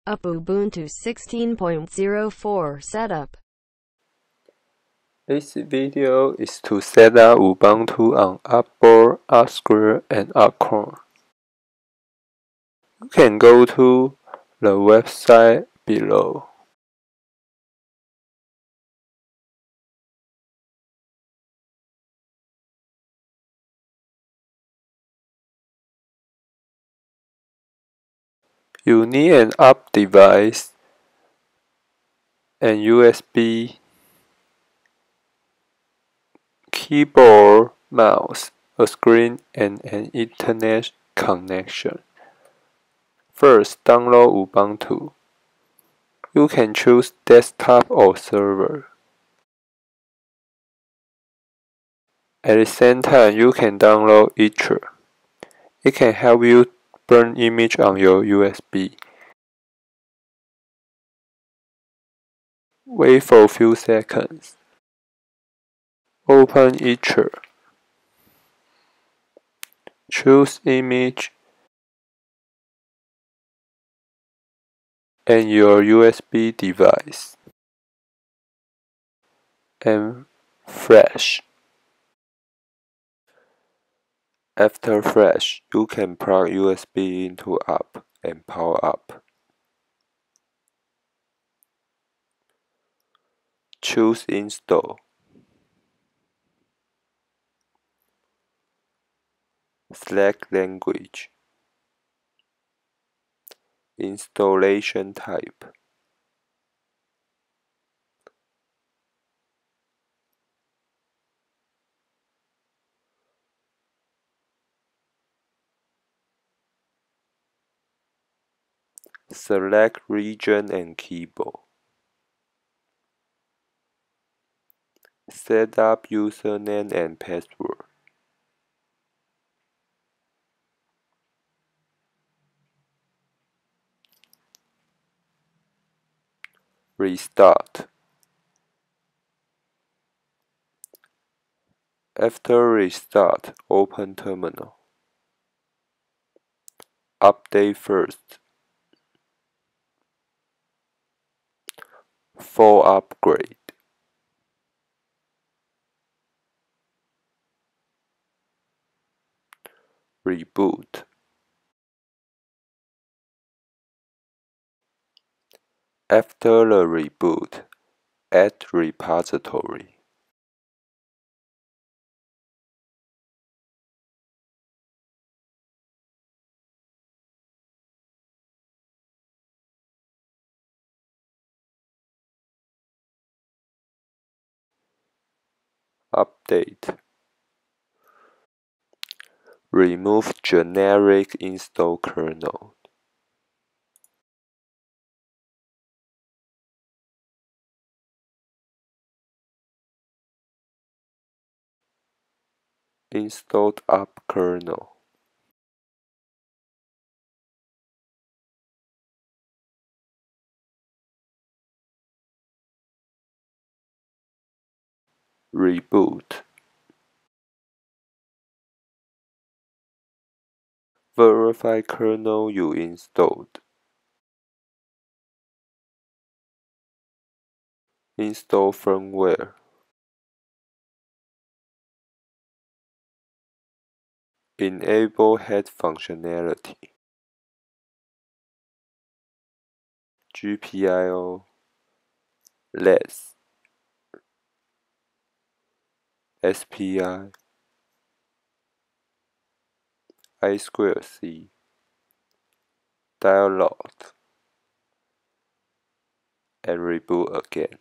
Up Ubuntu 16.04 setup. This video is to set up Ubuntu on Upboard, Upsquare, and Upcorn. You can go to the website below. You need an up device and USB, keyboard, mouse, a screen, and an Ethernet connection. First, download Ubuntu. You can choose desktop or server. At the same time, you can download Etcher. It can help you burn image on your USB. Wait for a few seconds. Open Etcher. Choose image and your USB device. And flash. After flash, you can plug USB into up and power up. Choose install. Select language. Installation type. Select region and keyboard. Set up username and password. Restart. After restart, open terminal. Update first. For upgrade. Reboot. After the reboot, add repository. Update. Remove generic install kernel. Installed up kernel. Reboot. Verify kernel you installed. Install firmware. Enable head functionality. GPIO. less. SPI. I2C. Dialog. And reboot again.